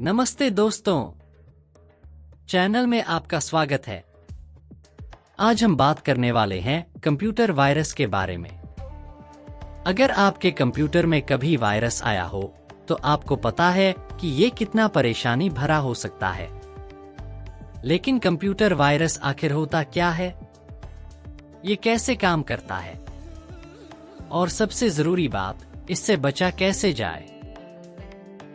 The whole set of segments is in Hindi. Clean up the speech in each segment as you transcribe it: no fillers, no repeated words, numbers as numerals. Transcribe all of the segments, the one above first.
नमस्ते दोस्तों, चैनल में आपका स्वागत है। आज हम बात करने वाले हैं कंप्यूटर वायरस के बारे में। अगर आपके कंप्यूटर में कभी वायरस आया हो तो आपको पता है कि ये कितना परेशानी भरा हो सकता है। लेकिन कंप्यूटर वायरस आखिर होता क्या है, ये कैसे काम करता है और सबसे जरूरी बात, इससे बचा कैसे जाए।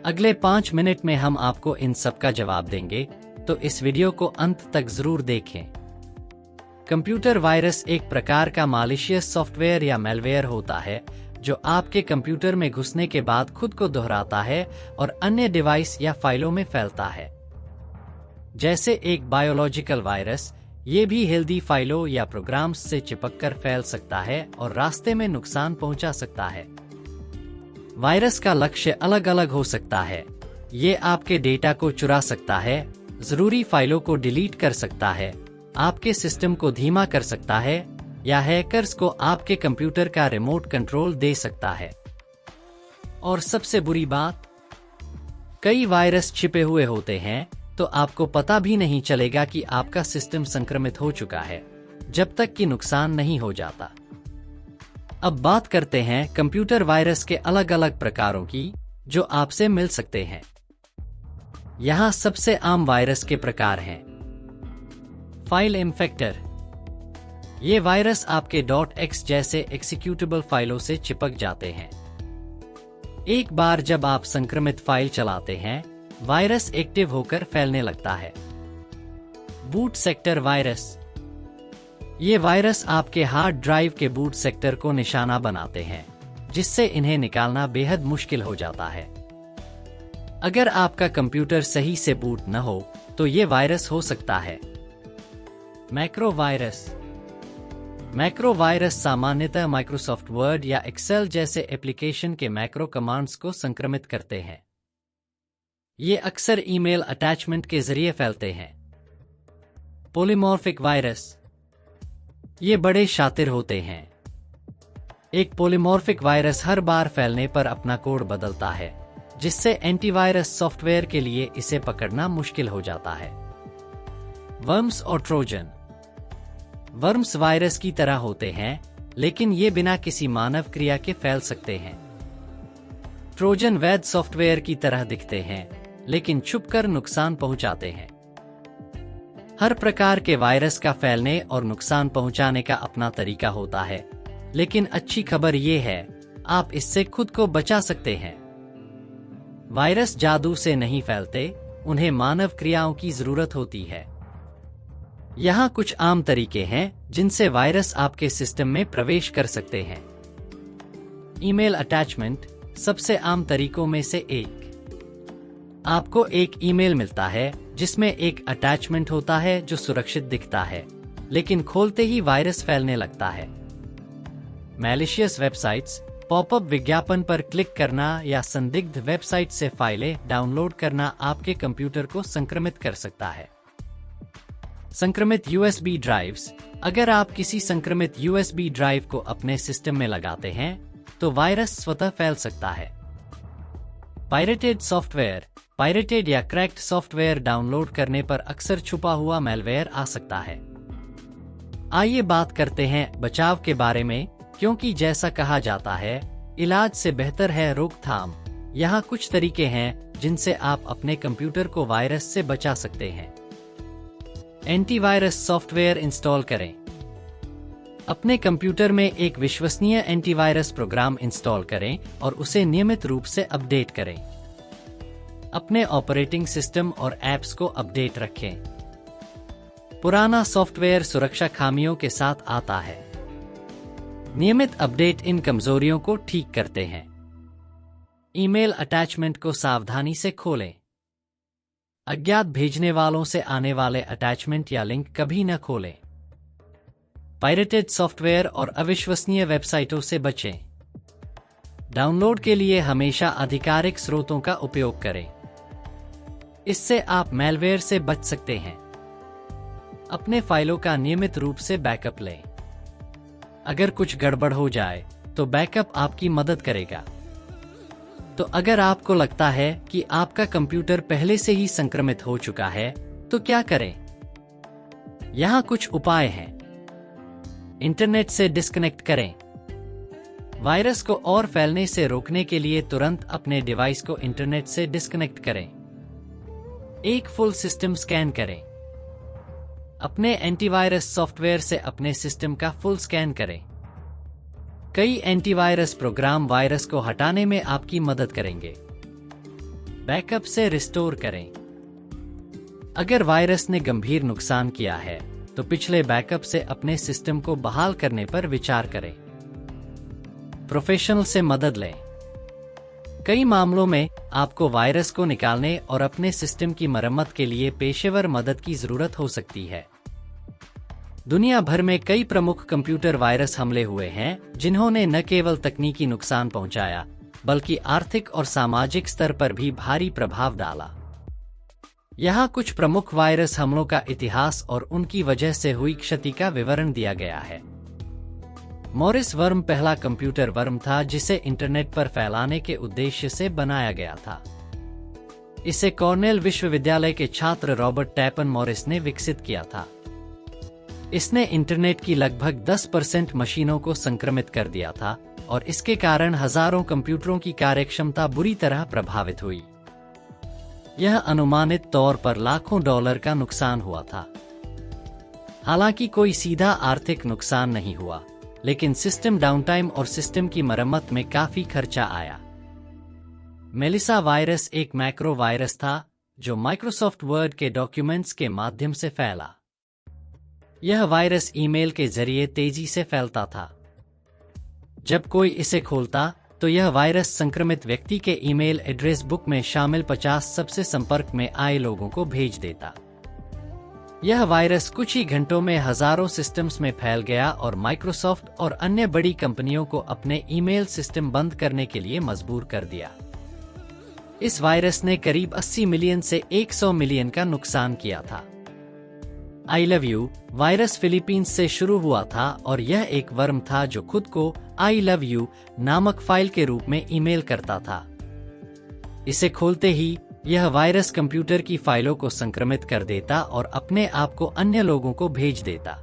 अगले 5 मिनट में हम आपको इन सब का जवाब देंगे, तो इस वीडियो को अंत तक जरूर देखें। कंप्यूटर वायरस एक प्रकार का मालिशियस सॉफ्टवेयर या मैलवेयर होता है जो आपके कंप्यूटर में घुसने के बाद खुद को दोहराता है और अन्य डिवाइस या फाइलों में फैलता है। जैसे एक बायोलॉजिकल वायरस, ये भी हेल्दी फाइलों या प्रोग्राम्स से चिपककर फैल सकता है और रास्ते में नुकसान पहुंचा सकता है। वायरस का लक्ष्य अलग अलग हो सकता है। ये आपके डेटा को चुरा सकता है, जरूरी फाइलों को डिलीट कर सकता है, आपके सिस्टम को धीमा कर सकता है या हैकर्स को आपके कंप्यूटर का रिमोट कंट्रोल दे सकता है। और सबसे बुरी बात, कई वायरस छिपे हुए होते हैं तो आपको पता भी नहीं चलेगा कि आपका सिस्टम संक्रमित हो चुका है, जब तक कि नुकसान नहीं हो जाता। अब बात करते हैं कंप्यूटर वायरस के अलग अलग प्रकारों की जो आपसे मिल सकते हैं। यहाँ सबसे आम वायरस के प्रकार हैं। फाइल इन्फेक्टर, ये वायरस आपके .x जैसे एक्सिक्यूटेबल फाइलों से चिपक जाते हैं। एक बार जब आप संक्रमित फाइल चलाते हैं, वायरस एक्टिव होकर फैलने लगता है। बूट सेक्टर वायरस, ये वायरस आपके हार्ड ड्राइव के बूट सेक्टर को निशाना बनाते हैं, जिससे इन्हें निकालना बेहद मुश्किल हो जाता है। अगर आपका कंप्यूटर सही से बूट न हो तो ये वायरस हो सकता है। मैक्रो वायरस, मैक्रो वायरस सामान्यतः माइक्रोसॉफ्ट वर्ड या एक्सेल जैसे एप्लीकेशन के मैक्रो कमांड्स को संक्रमित करते हैं। ये अक्सर ईमेल अटैचमेंट के जरिए फैलते हैं। पॉलीमॉर्फिक वायरस, ये बड़े शातिर होते हैं। एक पॉलीमॉर्फिक वायरस हर बार फैलने पर अपना कोड बदलता है, जिससे एंटीवायरस सॉफ्टवेयर के लिए इसे पकड़ना मुश्किल हो जाता है। वर्म्स और ट्रोजन, वर्म्स वायरस की तरह होते हैं, लेकिन ये बिना किसी मानव क्रिया के फैल सकते हैं। ट्रोजन वैध सॉफ्टवेयर की तरह दिखते हैं, लेकिन छुपकर नुकसान पहुंचाते हैं। हर प्रकार के वायरस का फैलने और नुकसान पहुंचाने का अपना तरीका होता है, लेकिन अच्छी खबर ये है, आप इससे खुद को बचा सकते हैं। वायरस जादू से नहीं फैलते, उन्हें मानव क्रियाओं की जरूरत होती है। यहाँ कुछ आम तरीके हैं जिनसे वायरस आपके सिस्टम में प्रवेश कर सकते हैं। ईमेल अटैचमेंट सबसे आम तरीकों में से एक। आपको एक ईमेल मिलता है जिसमें एक अटैचमेंट होता है जो सुरक्षित दिखता है, लेकिन खोलते ही वायरस फैलने लगता है। मैलिशियस वेबसाइट्स, पॉपअप विज्ञापन पर क्लिक करना या संदिग्ध वेबसाइट से फाइलें डाउनलोड करना आपके कंप्यूटर को संक्रमित कर सकता है। संक्रमित यूएसबी ड्राइव्स, अगर आप किसी संक्रमित यूएसबी ड्राइव को अपने सिस्टम में लगाते हैं तो वायरस स्वतः फैल सकता है। पायरेटेड सॉफ्टवेयर, पायरेटेड या क्रैक्ड सॉफ्टवेयर डाउनलोड करने पर अक्सर छुपा हुआ मैलवेयर आ सकता है। आइए बात करते हैं बचाव के बारे में, क्योंकि जैसा कहा जाता है, इलाज से बेहतर है रोकथाम। यहाँ कुछ तरीके हैं जिनसे आप अपने कंप्यूटर को वायरस से बचा सकते हैं। एंटीवायरस सॉफ्टवेयर इंस्टॉल करें। अपने कंप्यूटर में एक विश्वसनीय एंटीवायरस प्रोग्राम इंस्टॉल करें और उसे नियमित रूप से अपडेट करें। अपने ऑपरेटिंग सिस्टम और ऐप्स को अपडेट रखें। पुराना सॉफ्टवेयर सुरक्षा खामियों के साथ आता है। नियमित अपडेट इन कमजोरियों को ठीक करते हैं। ईमेल अटैचमेंट को सावधानी से खोलें। अज्ञात भेजने वालों से आने वाले अटैचमेंट या लिंक कभी न खोलें। पायरेटेड सॉफ्टवेयर और अविश्वसनीय वेबसाइटों से बचें। डाउनलोड के लिए हमेशा आधिकारिक स्रोतों का उपयोग करें। इससे आप मैलवेयर से बच सकते हैं। अपने फाइलों का नियमित रूप से बैकअप लें। अगर कुछ गड़बड़ हो जाए तो बैकअप आपकी मदद करेगा। तो अगर आपको लगता है कि आपका कंप्यूटर पहले से ही संक्रमित हो चुका है, तो क्या करें? यहाँ कुछ उपाय हैं। इंटरनेट से डिस्कनेक्ट करें। वायरस को और फैलने से रोकने के लिए तुरंत अपने डिवाइस को इंटरनेट से डिस्कनेक्ट करें। एक फुल सिस्टम स्कैन करें। अपने एंटीवायरस सॉफ्टवेयर से अपने सिस्टम का फुल स्कैन करें। कई एंटीवायरस प्रोग्राम वायरस को हटाने में आपकी मदद करेंगे। बैकअप से रिस्टोर करें। अगर वायरस ने गंभीर नुकसान किया है, तो पिछले बैकअप से अपने सिस्टम को बहाल करने पर विचार करें। प्रोफेशनल से मदद लें। कई मामलों में आपको वायरस को निकालने और अपने सिस्टम की मरम्मत के लिए पेशेवर मदद की जरूरत हो सकती है। दुनिया भर में कई प्रमुख कंप्यूटर वायरस हमले हुए हैं, जिन्होंने न केवल तकनीकी नुकसान पहुंचाया, बल्कि आर्थिक और सामाजिक स्तर पर भी भारी प्रभाव डाला। यहाँ कुछ प्रमुख वायरस हमलों का इतिहास और उनकी वजह से हुई क्षति का विवरण दिया गया है। मॉरिस वर्म पहला कंप्यूटर वर्म था जिसे इंटरनेट पर फैलाने के उद्देश्य से बनाया गया था। इसे कॉर्नेल विश्वविद्यालय के छात्र रॉबर्ट टैपन मॉरिस ने विकसित किया था। इसने इंटरनेट की लगभग 10% मशीनों को संक्रमित कर दिया था और इसके कारण हजारों कंप्यूटरों की कार्यक्षमता बुरी तरह प्रभावित हुई। यह अनुमानित तौर पर लाखों डॉलर का नुकसान हुआ था। हालांकि कोई सीधा आर्थिक नुकसान नहीं हुआ, लेकिन सिस्टम डाउनटाइम और सिस्टम की मरम्मत में काफी खर्चा आया। मेलिसा वायरस एक मैक्रो वायरस था जो माइक्रोसॉफ्ट वर्ड के डॉक्यूमेंट्स के माध्यम से फैला। यह वायरस ईमेल के जरिए तेजी से फैलता था। जब कोई इसे खोलता तो यह वायरस संक्रमित व्यक्ति के ईमेल एड्रेस बुक में शामिल 50 सबसे संपर्क में आए लोगों को भेज देता। यह वायरस कुछ ही घंटों में हजारों सिस्टम्स में फैल गया और माइक्रोसॉफ्ट और अन्य बड़ी कंपनियों को अपने ईमेल सिस्टम बंद करने के लिए मजबूर कर दिया। इस वायरस ने करीब 80 मिलियन से 100 मिलियन का नुकसान किया था। I love you virus Philippines से शुरू हुआ था और यह एक वर्म था जो खुद को आई लव यू नामक फाइल के रूप में ईमेल करता था। इसे खोलते ही यह वायरस कंप्यूटर की फाइलों को संक्रमित कर देता और अपने आप को अन्य लोगों को भेज देता।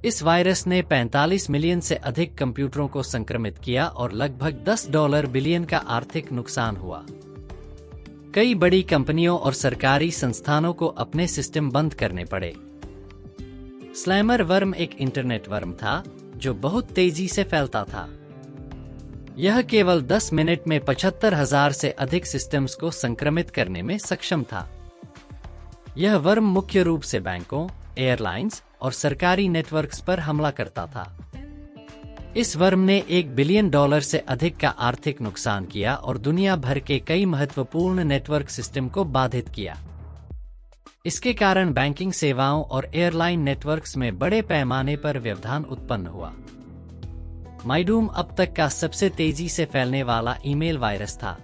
इस वायरस ने 45 मिलियन से अधिक कंप्यूटरों को संक्रमित किया और लगभग $10 बिलियन का आर्थिक नुकसान हुआ। कई बड़ी कंपनियों और सरकारी संस्थानों को अपने सिस्टम बंद करने पड़े। स्लैमर वर्म एक इंटरनेट वर्म था जो बहुत तेजी से फैलता था। यह केवल 10 मिनट में 75,000 से अधिक सिस्टम्स को संक्रमित करने में सक्षम था। यह वर्म मुख्य रूप से बैंकों, एयरलाइंस और सरकारी नेटवर्क्स पर हमला करता था। इस वर्म ने $1 बिलियन से अधिक का आर्थिक नुकसान किया और दुनिया भर के कई महत्वपूर्ण नेटवर्क सिस्टम को बाधित किया। इसके कारण बैंकिंग सेवाओं और एयरलाइन नेटवर्क्स में बड़े पैमाने पर व्यवधान उत्पन्न हुआ। माइडूम अब तक का सबसे तेजी से फैलने वाला ईमेल वायरस था।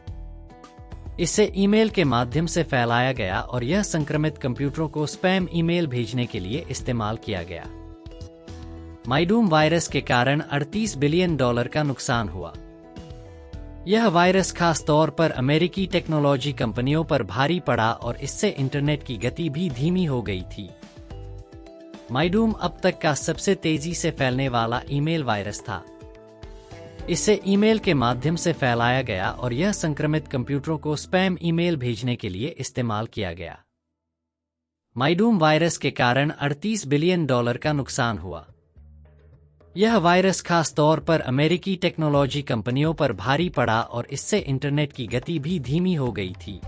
इसे ईमेल के माध्यम से फैलाया गया और यह संक्रमित कंप्यूटरों को स्पैम ईमेल भेजने के लिए इस्तेमाल किया गया। माइडूम वायरस के कारण $38 बिलियन का नुकसान हुआ। यह वायरस खास तौर पर अमेरिकी टेक्नोलॉजी कंपनियों पर भारी पड़ा और इससे इंटरनेट की गति भी धीमी हो गई थी। माइडूम अब तक का सबसे तेजी से फैलने वाला ईमेल वायरस था। इसे ईमेल के माध्यम से फैलाया गया और यह संक्रमित कंप्यूटरों को स्पैम ईमेल भेजने के लिए इस्तेमाल किया गया। माइडूम वायरस के कारण $38 बिलियन का नुकसान हुआ। यह वायरस खास तौर पर अमेरिकी टेक्नोलॉजी कंपनियों पर भारी पड़ा और इससे इंटरनेट की गति भी धीमी हो गई थी।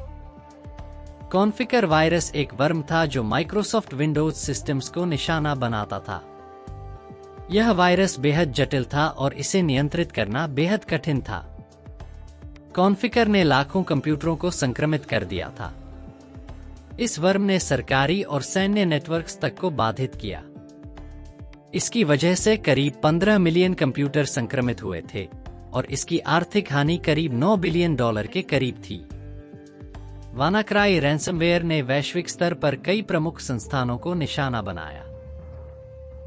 कॉन्फिगर वायरस एक वर्म था जो माइक्रोसॉफ्ट विंडोज सिस्टम्स को निशाना बनाता था। यह वायरस बेहद जटिल था और इसे नियंत्रित करना बेहद कठिन था। कॉन्फिगर ने लाखों कंप्यूटरों को संक्रमित कर दिया था। इस वर्म ने सरकारी और सैन्य नेटवर्क्स तक को बाधित किया। इसकी वजह से करीब 15 मिलियन कंप्यूटर संक्रमित हुए थे और इसकी आर्थिक हानि करीब $9 बिलियन के करीब थी। वानाक्राई रैंसमवेयर ने वैश्विक स्तर पर कई प्रमुख संस्थानों को निशाना बनाया।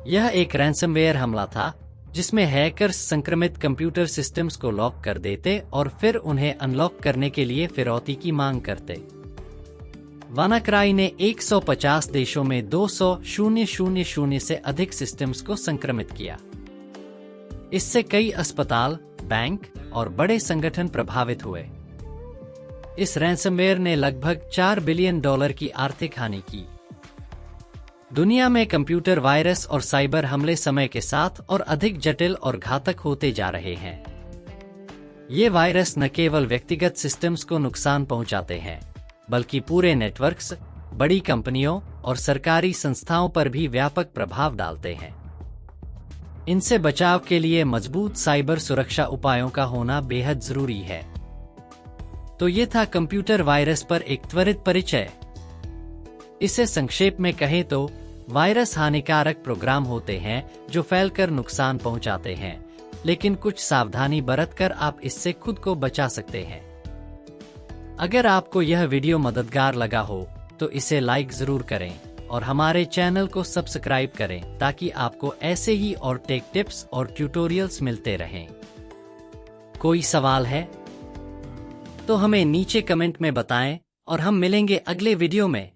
यह एक रैंसमवेयर हमला था जिसमें हैकर्स संक्रमित कंप्यूटर सिस्टम्स को लॉक कर देते और फिर उन्हें अनलॉक करने के लिए फिरौती की मांग करते। वानाक्राई ने 150 देशों में 200,000 से अधिक सिस्टम्स को संक्रमित किया। इससे कई अस्पताल, बैंक और बड़े संगठन प्रभावित हुए। इस रैंसमवेयर ने लगभग $4 बिलियन की आर्थिक हानि की। दुनिया में कंप्यूटर वायरस और साइबर हमले समय के साथ और अधिक जटिल और घातक होते जा रहे हैं। ये वायरस न केवल व्यक्तिगत सिस्टम्स को नुकसान पहुंचाते हैं, बल्कि पूरे नेटवर्क्स, बड़ी कंपनियों और सरकारी संस्थाओं पर भी व्यापक प्रभाव डालते हैं। इनसे बचाव के लिए मजबूत साइबर सुरक्षा उपायों का होना बेहद जरूरी है। तो ये था कंप्यूटर वायरस पर एक त्वरित परिचय। इसे संक्षेप में कहें तो वायरस हानिकारक प्रोग्राम होते हैं जो फैलकर नुकसान पहुंचाते हैं, लेकिन कुछ सावधानी बरतकर आप इससे खुद को बचा सकते हैं। अगर आपको यह वीडियो मददगार लगा हो तो इसे लाइक जरूर करें और हमारे चैनल को सब्सक्राइब करें ताकि आपको ऐसे ही और टेक टिप्स और ट्यूटोरियल्स मिलते रहें। कोई सवाल है तो हमें नीचे कमेंट में बताएं और हम मिलेंगे अगले वीडियो में।